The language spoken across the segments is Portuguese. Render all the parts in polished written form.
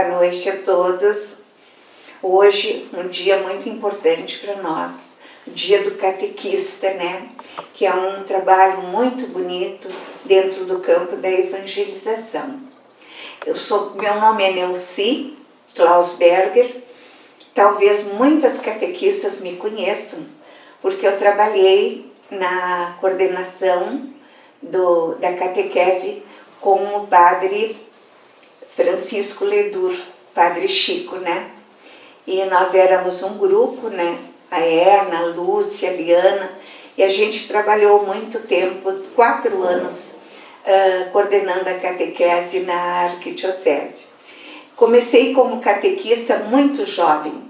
Boa noite a todos. Hoje, um dia muito importante para nós, o dia do catequista, né? Que é um trabalho muito bonito dentro do campo da evangelização. Meu nome é Neuci Klausberger. Talvez muitas catequistas me conheçam, porque eu trabalhei na coordenação da catequese com o padre Francisco Ledur, padre Chico, né? E nós éramos um grupo, né? A Erna, a Lúcia, a Liana, e a gente trabalhou muito tempo, 4 anos, coordenando a catequese na arquidiocese. Comecei como catequista muito jovem.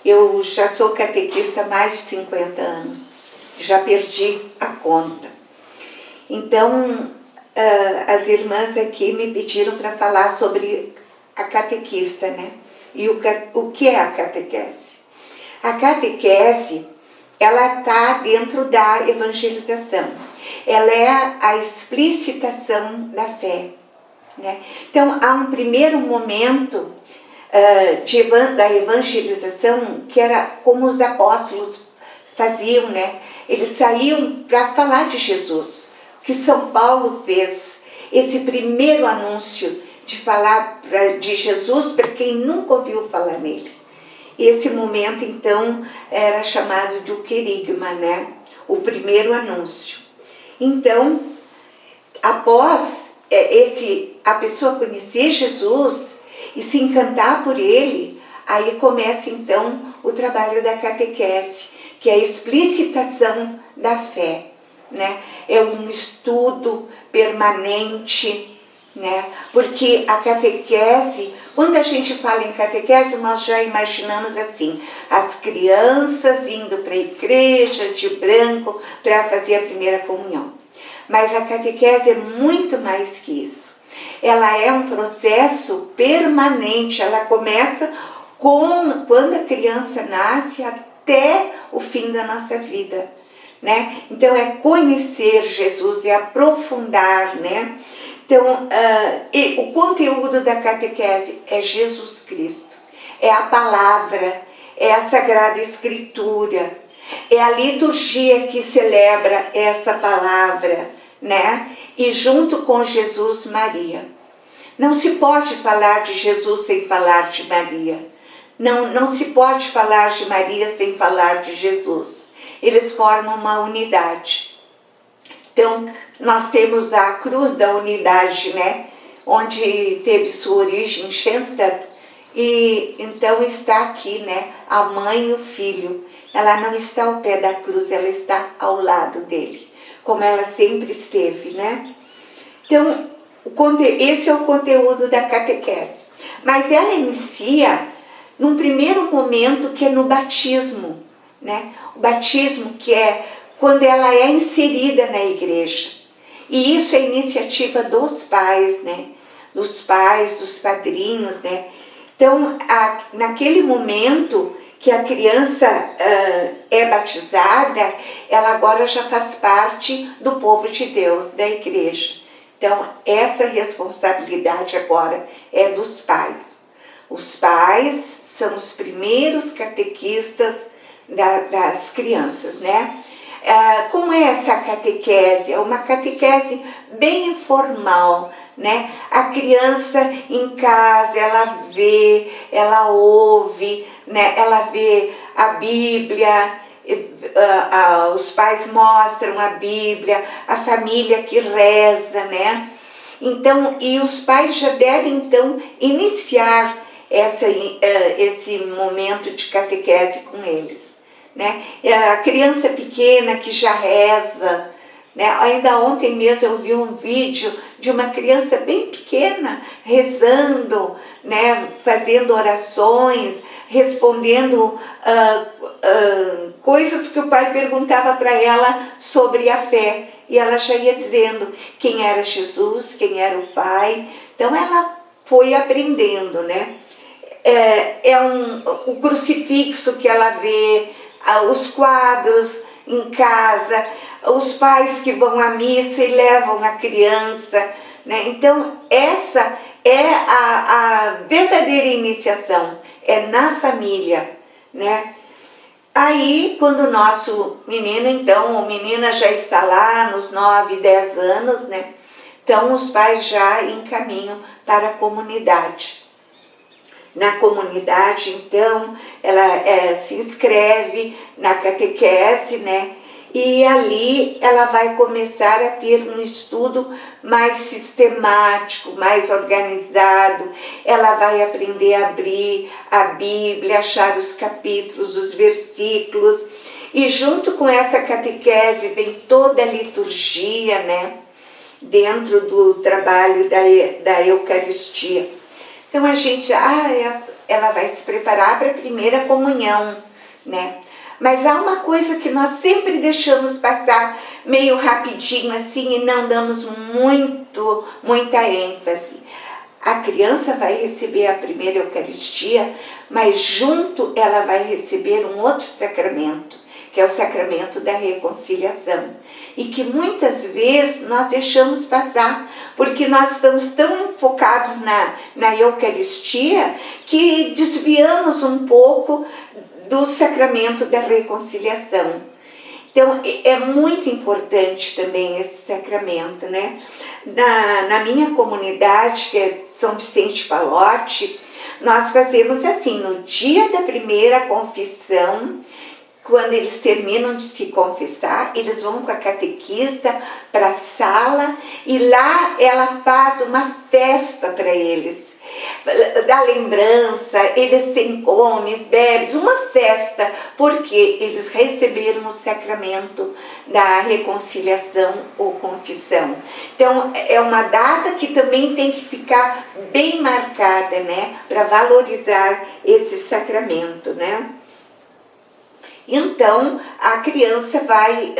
Eu já sou catequista há mais de 50 anos. Já perdi a conta. Então, as irmãs aqui me pediram para falar sobre a catequista, né? E o que é a catequese? A catequese, ela está dentro da evangelização. Ela é a explicitação da fé, né? Então, há um primeiro momento da evangelização que era como os apóstolos faziam, né? Eles saíam para falar de Jesus. O que São Paulo fez, esse primeiro anúncio de falar de Jesus para quem nunca ouviu falar nele. Esse momento, então, era chamado de o querigma, né? O primeiro anúncio. Então, após a pessoa conhecer Jesus e se encantar por ele, aí começa, então, o trabalho da catequese, que é a explicitação da fé, né? É um estudo permanente, né? Porque a catequese, quando a gente fala em catequese, nós já imaginamos assim, as crianças indo para a igreja de branco para fazer a primeira comunhão. Mas a catequese é muito mais que isso. Ela é um processo permanente, ela começa quando a criança nasce até o fim da nossa vida, né? Então é conhecer Jesus, é aprofundar, né? Então, o conteúdo da catequese é Jesus Cristo, é a palavra, é a Sagrada Escritura, é a liturgia que celebra essa palavra, né? E junto com Jesus, Maria. Não se pode falar de Jesus sem falar de Maria. Não se pode falar de Maria sem falar de Jesus. Eles formam uma unidade. Então, nós temos a cruz da unidade, né? Onde teve sua origem, Schoenstatt, e então está aqui, né? A mãe e o filho. Ela não está ao pé da cruz, ela está ao lado dele, como ela sempre esteve, né? Então, esse é o conteúdo da catequese. Mas ela inicia num primeiro momento que é no batismo, né? O batismo que é quando ela é inserida na igreja. E isso é iniciativa dos pais, né? Dos pais, dos padrinhos, né? Então, naquele momento que a criança é batizada, ela agora já faz parte do povo de Deus, da igreja. Então, essa responsabilidade agora é dos pais. Os pais são os primeiros catequistas das crianças, né? Como é essa catequese? É uma catequese bem informal, né? A criança em casa, ela vê, ela ouve, né? Ela vê a Bíblia, os pais mostram a Bíblia, a família que reza, né? Então, e os pais já devem, então, iniciar esse momento de catequese com eles, né? A criança pequena que já reza, né? Ainda ontem mesmo eu vi um vídeo de uma criança bem pequena rezando, né? Fazendo orações, respondendo coisas que o pai perguntava para ela sobre a fé. E ela já ia dizendo quem era Jesus, quem era o pai. Então ela foi aprendendo, né? O crucifixo que ela vê, os quadros em casa, os pais que vão à missa e levam a criança, né? Então, essa é a verdadeira iniciação, é na família, né? Aí, quando o nosso menino, então, ou menina já está lá nos 9, 10 anos, né? Então, os pais já encaminham para a comunidade. Na comunidade, então, ela se inscreve na catequese, né? E ali ela vai começar a ter um estudo mais sistemático, mais organizado. Ela vai aprender a abrir a Bíblia, achar os capítulos, os versículos. E junto com essa catequese vem toda a liturgia, né? Dentro do trabalho da Eucaristia. Então a gente, ela vai se preparar para a primeira comunhão, né? Mas há uma coisa que nós sempre deixamos passar meio rapidinho assim e não damos muita ênfase. A criança vai receber a primeira Eucaristia, mas junto ela vai receber um outro sacramento, que é o sacramento da reconciliação. E que muitas vezes nós deixamos passar, porque nós estamos tão enfocados na Eucaristia que desviamos um pouco do sacramento da reconciliação. Então, é muito importante também esse sacramento, né? Na minha comunidade, que é São Vicente Pallotti, nós fazemos assim, no dia da primeira confissão, quando eles terminam de se confessar, eles vão com a catequista para a sala e lá ela faz uma festa para eles. Dá lembrança, eles têm comes, bebes, uma festa, porque eles receberam o sacramento da reconciliação ou confissão. Então, é uma data que também tem que ficar bem marcada, né, para valorizar esse sacramento, né? Então, a criança vai...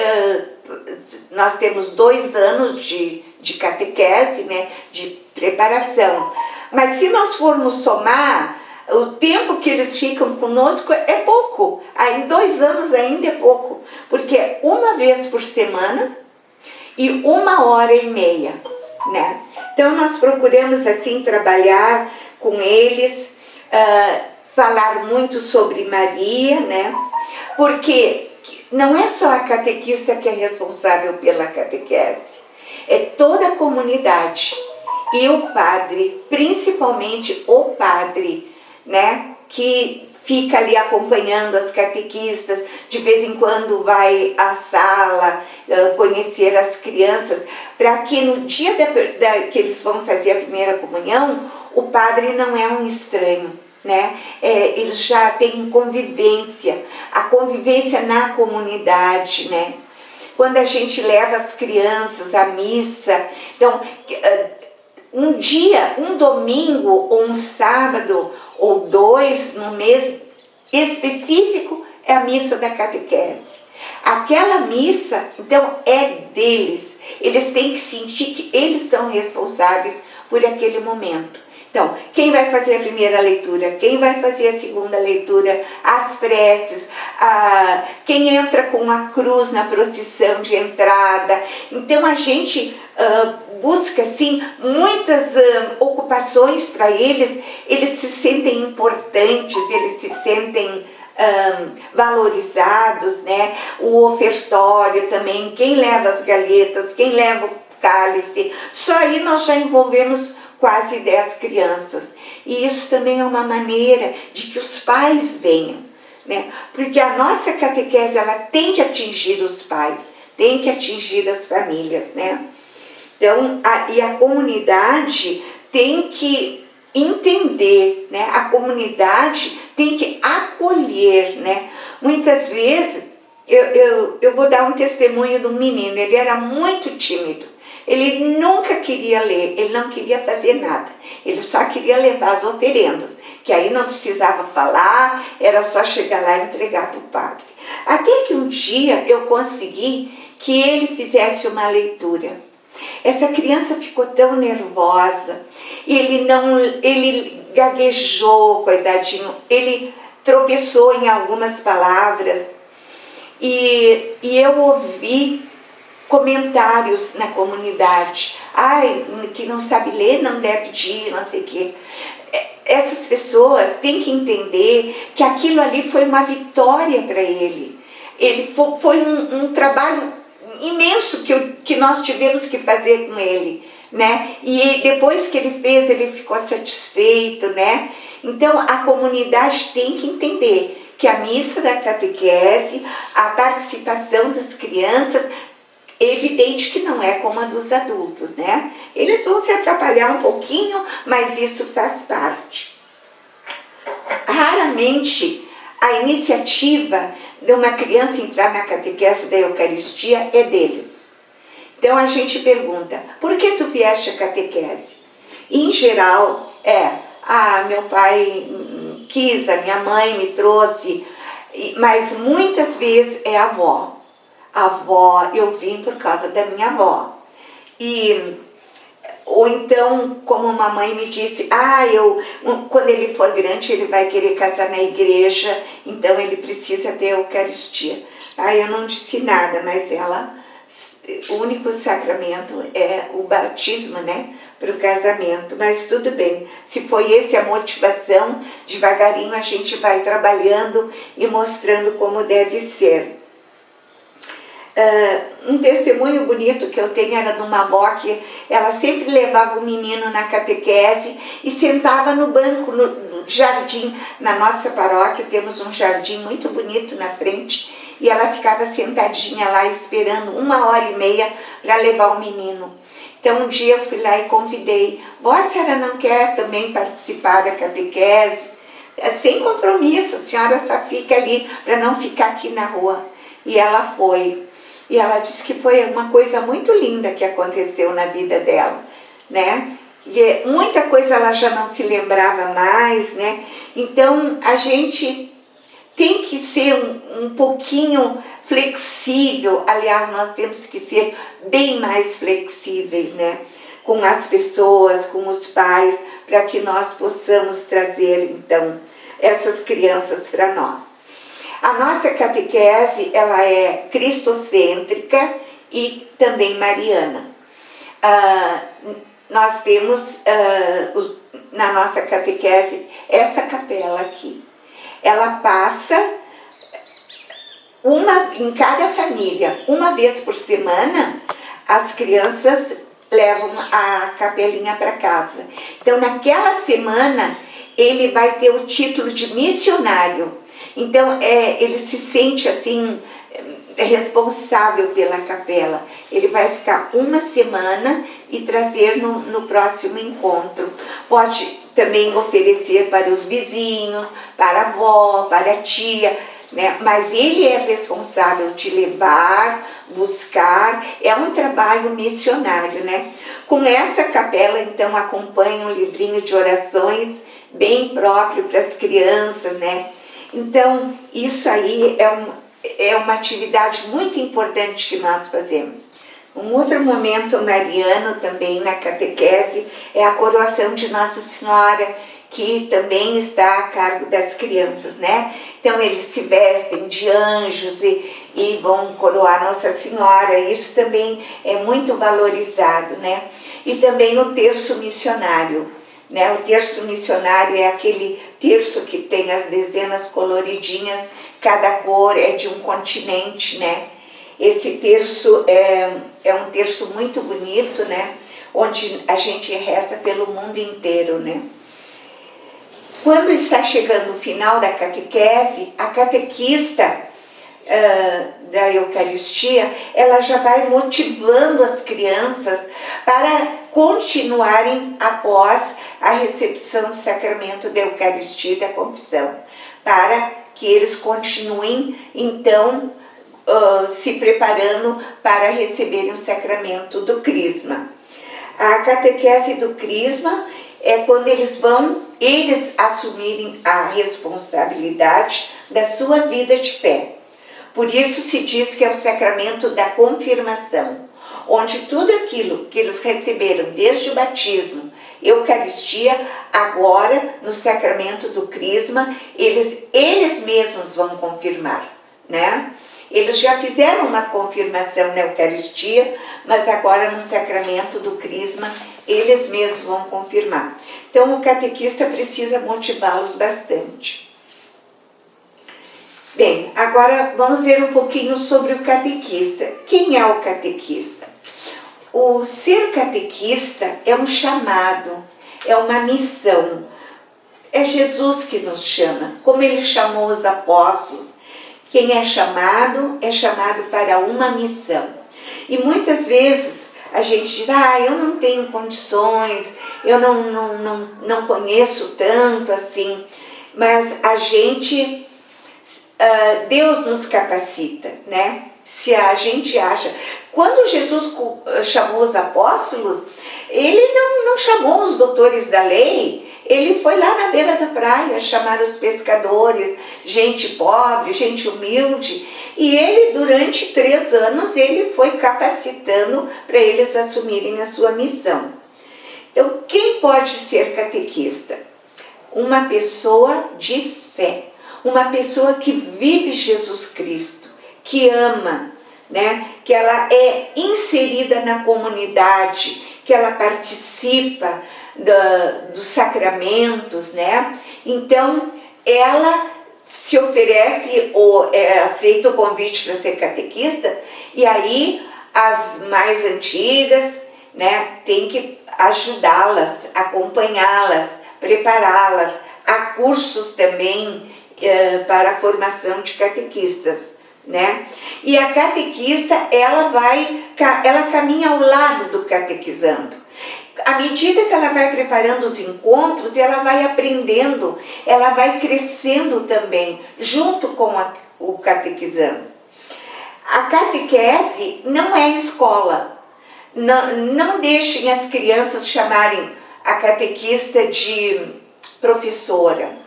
nós temos 2 anos de catequese, né, de preparação. Mas se nós formos somar, o tempo que eles ficam conosco é pouco. Aí, em 2 anos ainda é pouco. Porque é uma vez por semana e 1h30, né? Então, nós procuramos, assim, trabalhar com eles, falar muito sobre Maria, né? Porque não é só a catequista que é responsável pela catequese, é toda a comunidade. E o padre, principalmente o padre, né, que fica ali acompanhando as catequistas, de vez em quando vai à sala conhecer as crianças, para que no dia que eles vão fazer a primeira comunhão, o padre não é um estranho, né? Eles já têm convivência, a convivência na comunidade, né? Quando a gente leva as crianças à missa, então, um dia, um domingo ou um sábado ou 2 no mês específico é a missa da catequese. Aquela missa, então, é deles. Eles têm que sentir que eles são responsáveis por aquele momento. Então, quem vai fazer a primeira leitura? Quem vai fazer a segunda leitura? As preces, quem entra com a cruz na procissão de entrada. Então, a gente busca, assim, muitas ocupações para eles. Eles se sentem importantes, eles se sentem valorizados, né? O ofertório também, quem leva as galhetas, quem leva o cálice. Só aí nós já envolvemos quase 10 crianças. E isso também é uma maneira de que os pais venham, né? Porque a nossa catequese, ela tem que atingir os pais, tem que atingir as famílias, né? Então, a comunidade tem que entender, né? A comunidade tem que acolher, né? Muitas vezes, eu vou dar um testemunho de um menino, ele era muito tímido. Ele nunca queria ler, ele não queria fazer nada. Ele só queria levar as oferendas, que aí não precisava falar, era só chegar lá e entregar para o padre. Até que um dia eu consegui que ele fizesse uma leitura. Essa criança ficou tão nervosa, ele gaguejou, coitadinho, ele tropeçou em algumas palavras. E eu ouvi comentários na comunidade. Ai, que não sabe ler não deve ir, não sei o quê. Essas pessoas têm que entender que aquilo ali foi uma vitória para ele. Foi um trabalho imenso que nós tivemos que fazer com ele, né? E depois que ele fez, ele ficou satisfeito, né? Então, a comunidade tem que entender que a missa da catequese, a participação das crianças, é evidente que não é como a dos adultos, né? Eles vão se atrapalhar um pouquinho, mas isso faz parte. Raramente a iniciativa de uma criança entrar na catequese da Eucaristia é deles. Então a gente pergunta, por que tu vieste à catequese? Em geral, meu pai quis, a minha mãe me trouxe, mas muitas vezes é a avó. A avó, eu vim por causa da minha avó. Ou então, como uma mãe me disse, quando ele for grande, ele vai querer casar na igreja, então ele precisa ter a Eucaristia. Eu não disse nada, mas o único sacramento é o batismo, né, para o casamento. Mas tudo bem, se foi essa a motivação, devagarinho a gente vai trabalhando e mostrando como deve ser. Um testemunho bonito que eu tenho era de uma avó que ela sempre levava o menino na catequese e sentava no banco, no jardim. Na nossa paróquia temos um jardim muito bonito na frente e ela ficava sentadinha lá esperando 1h30 para levar o menino. Então um dia eu fui lá e convidei, a senhora não quer também participar da catequese? Sem compromisso, a senhora só fica ali para não ficar aqui na rua. E ela foi. E ela disse que foi uma coisa muito linda que aconteceu na vida dela, né? E muita coisa ela já não se lembrava mais, né? Então, a gente tem que ser um pouquinho flexível. Aliás, nós temos que ser bem mais flexíveis, né? Com as pessoas, com os pais, para que nós possamos trazer, então, essas crianças para nós. A nossa catequese, ela é cristocêntrica e também mariana. Nós temos na nossa catequese essa capela aqui. Ela passa em cada família, uma vez por semana, as crianças levam a capelinha para casa. Então, naquela semana, ele vai ter o título de missionário. Então, ele se sente assim, responsável pela capela. Ele vai ficar uma semana e trazer no próximo encontro. Pode também oferecer para os vizinhos, para a avó, para a tia, né? Mas ele é responsável de levar, buscar, é um trabalho missionário, né? Com essa capela, então, acompanha um livrinho de orações bem próprio para as crianças, né? Então, isso aí é uma atividade muito importante que nós fazemos. Um outro momento mariano também na catequese é a coroação de Nossa Senhora, que também está a cargo das crianças, né? Então, eles se vestem de anjos e vão coroar Nossa Senhora. Isso também é muito valorizado, né? E também o terço missionário. Né? O terço missionário é aquele terço que tem as dezenas coloridinhas, cada cor é de um continente, né? Esse terço é um terço muito bonito, né? Onde a gente reza pelo mundo inteiro, né? Quando está chegando o final da catequese, a catequista da Eucaristia, ela já vai motivando as crianças para continuarem após a recepção do sacramento da Eucaristia e da confissão, para que eles continuem, então, se preparando para receberem o sacramento do Crisma. A catequese do Crisma é quando eles assumirem a responsabilidade da sua vida de fé. Por isso se diz que é o sacramento da confirmação, onde tudo aquilo que eles receberam desde o batismo, Eucaristia, agora no sacramento do Crisma, eles mesmos vão confirmar, né? Eles já fizeram uma confirmação na Eucaristia, mas agora no sacramento do Crisma, eles mesmos vão confirmar. Então, o catequista precisa motivá-los bastante. Bem, agora vamos ver um pouquinho sobre o catequista. Quem é o catequista? O ser catequista é um chamado, é uma missão. É Jesus que nos chama, como ele chamou os apóstolos. Quem é chamado para uma missão. E muitas vezes a gente diz, eu não tenho condições, eu não conheço tanto assim, mas a gente, Deus nos capacita, né? Se a gente acha... Quando Jesus chamou os apóstolos, ele não chamou os doutores da lei, ele foi lá na beira da praia chamar os pescadores, gente pobre, gente humilde, e ele, durante 3 anos, ele foi capacitando para eles assumirem a sua missão. Então, quem pode ser catequista? Uma pessoa de fé, uma pessoa que vive Jesus Cristo, que ama, né? Que ela é inserida na comunidade, que ela participa dos sacramentos, né? Então, ela se oferece ou aceita o convite para ser catequista, e aí as mais antigas, né, tem que ajudá-las, acompanhá-las, prepará-las. Há cursos também para a formação de catequistas, né? E a catequista, ela caminha ao lado do catequizando. À medida que ela vai preparando os encontros, ela vai aprendendo, ela vai crescendo também, junto com o catequizando. A catequese não é escola. Não deixem as crianças chamarem a catequista de professora.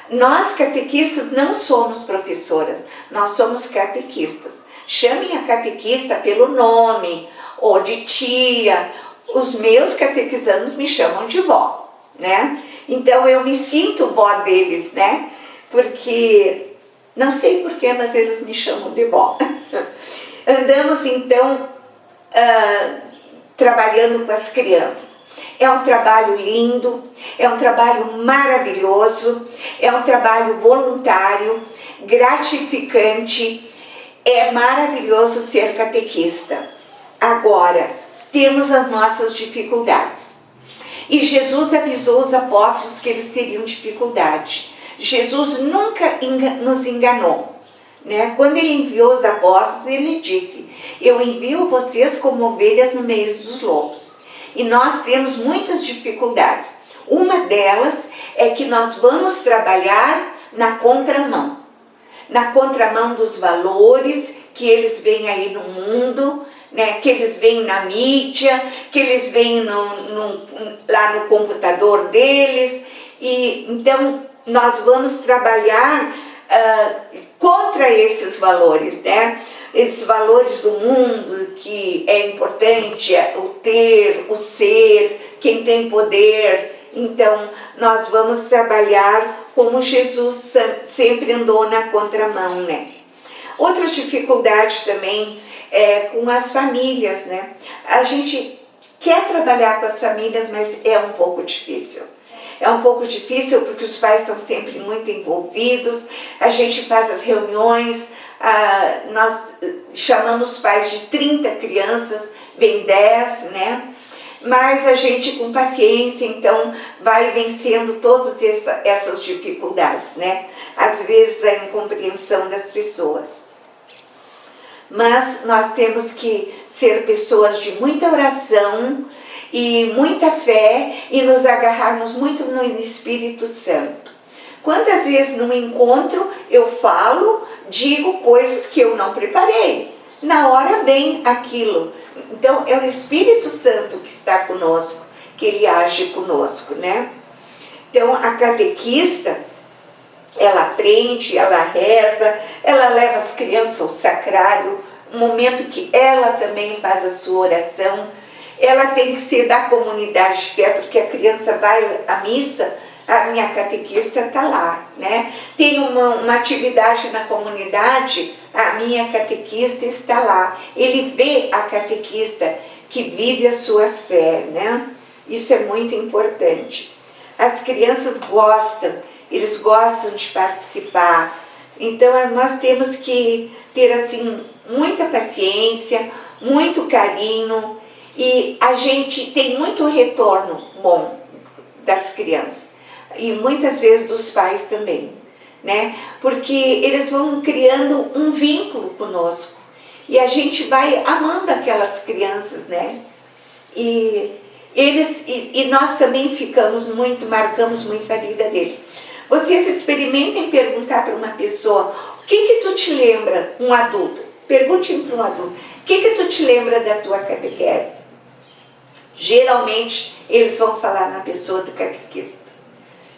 Nós, catequistas, não somos professoras, nós somos catequistas. Chamem a catequista pelo nome, ou de tia. Os meus catequizandos me chamam de vó, né? Então, eu me sinto vó deles, né? Porque, não sei porquê, mas eles me chamam de vó. Andamos, então, trabalhando com as crianças. É um trabalho lindo, é um trabalho maravilhoso, é um trabalho voluntário, gratificante, é maravilhoso ser catequista. Agora, temos as nossas dificuldades. E Jesus avisou os apóstolos que eles teriam dificuldade. Jesus nunca nos enganou, né? Quando ele enviou os apóstolos, ele disse, eu envio vocês como ovelhas no meio dos lobos. E nós temos muitas dificuldades. Uma delas é que nós vamos trabalhar na contramão dos valores que eles veem aí no mundo, né, que eles veem na mídia, que eles veem lá no computador deles. E então nós vamos trabalhar contra esses valores, né? Esses valores do mundo, que é importante o ter, o ser, quem tem poder. Então, nós vamos trabalhar como Jesus sempre andou na contramão, né? Outras dificuldades também com as famílias, né? A gente quer trabalhar com as famílias, mas é um pouco difícil. É um pouco difícil porque os pais estão sempre muito envolvidos, a gente faz as reuniões, nós chamamos pais de 30 crianças, vem 10, né? Mas a gente, com paciência, então, vai vencendo todas essas dificuldades, né? Às vezes a incompreensão das pessoas. Mas nós temos que ser pessoas de muita oração e muita fé e nos agarrarmos muito no Espírito Santo. Quantas vezes num encontro eu falo, digo coisas que eu não preparei. Na hora vem aquilo. Então é o Espírito Santo que está conosco, que ele age conosco, né? Então a catequista, ela aprende, ela reza, ela leva as crianças ao sacrário, um momento que ela também faz a sua oração. Ela tem que ser da comunidade de fé, porque a criança vai à missa, a minha catequista está lá, né? Tem uma atividade na comunidade, a minha catequista está lá. Ele vê a catequista que vive a sua fé, né? Isso é muito importante. As crianças gostam, eles gostam de participar. Então, nós temos que ter, assim, muita paciência, muito carinho, e a gente tem muito retorno bom das crianças, e muitas vezes dos pais também, né? Porque eles vão criando um vínculo conosco, e a gente vai amando aquelas crianças, né? E nós também marcamos muito a vida deles. Vocês experimentem perguntar para uma pessoa: o que tu te lembra, um adulto? Pergunte para um adulto: o que tu te lembra da tua catequese? Geralmente eles vão falar na pessoa do catequista.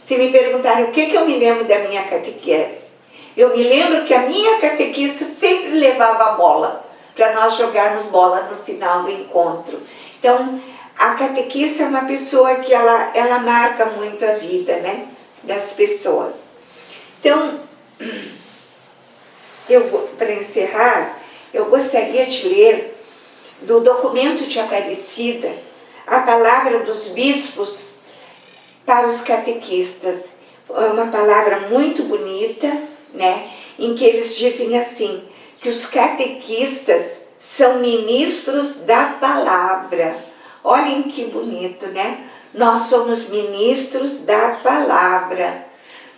Se me perguntarem o que eu me lembro da minha catequese, eu me lembro que a minha catequista sempre levava a bola para nós jogarmos bola no final do encontro. Então, a catequista é uma pessoa que ela marca muito a vida, né, das pessoas. Então, para encerrar, eu gostaria de ler do documento de Aparecida a palavra dos bispos para os catequistas. É uma palavra muito bonita, né, em que eles dizem assim, que os catequistas são ministros da palavra. Olhem que bonito, né? Nós somos ministros da palavra.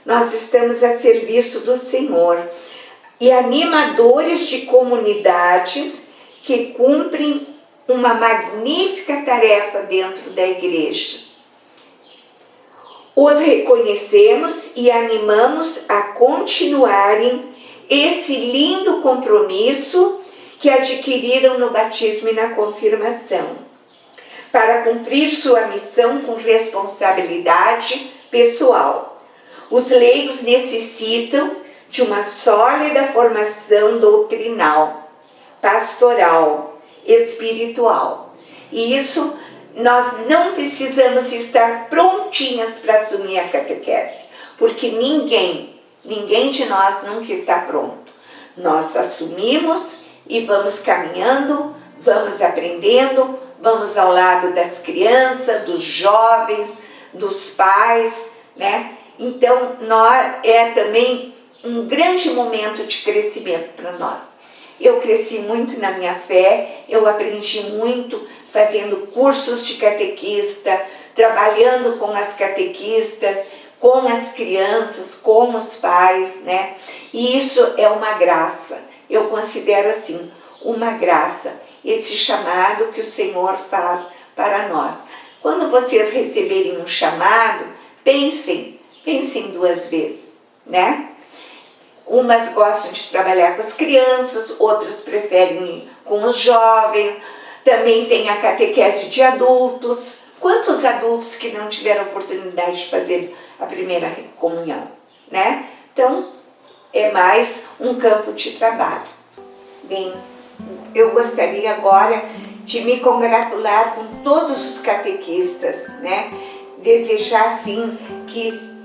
Nós estamos a serviço do Senhor. E animadores de comunidades que cumprem uma magnífica tarefa dentro da igreja. Os reconhecemos e animamos a continuarem esse lindo compromisso que adquiriram no batismo e na confirmação, para cumprir sua missão com responsabilidade pessoal. Os leigos necessitam de uma sólida formação doutrinal, pastoral, espiritual. E isso nós não precisamos estar prontinhas para assumir a catequese, porque ninguém de nós nunca está pronto. Nós assumimos e vamos caminhando, vamos aprendendo, vamos ao lado das crianças, dos jovens, dos pais, né? Então, é também um grande momento de crescimento para nós. Eu cresci muito na minha fé, eu aprendi muito fazendo cursos de catequista, trabalhando com as catequistas, com as crianças, com os pais, né? E isso é uma graça, eu considero assim, uma graça, esse chamado que o Senhor faz para nós. Quando vocês receberem um chamado, pensem duas vezes, né? Umas gostam de trabalhar com as crianças, outras preferem ir com os jovens, também tem a catequese de adultos. Quantos adultos que não tiveram oportunidade de fazer a primeira comunhão, né? Então, é mais um campo de trabalho. Bem, eu gostaria agora de me congratular com todos os catequistas, né? Desejar, assim, que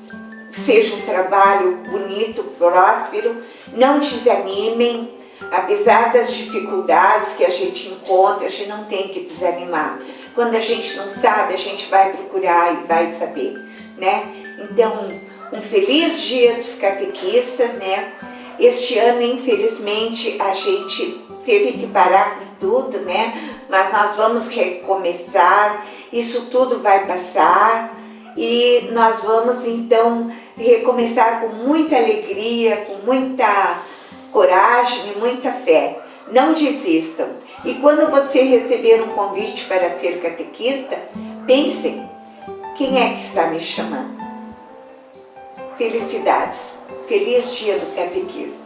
seja um trabalho bonito, próspero, não desanimem, apesar das dificuldades que a gente encontra, a gente não tem que desanimar. Quando a gente não sabe, a gente vai procurar e vai saber, né? Então, um feliz dia dos catequistas, né? Este ano, infelizmente, a gente teve que parar com tudo, né? Mas nós vamos recomeçar, isso tudo vai passar e nós vamos, então, recomeçar com muita alegria, com muita coragem e muita fé. Não desistam. E quando você receber um convite para ser catequista, pensem, quem é que está me chamando? Felicidades. Feliz dia do catequista.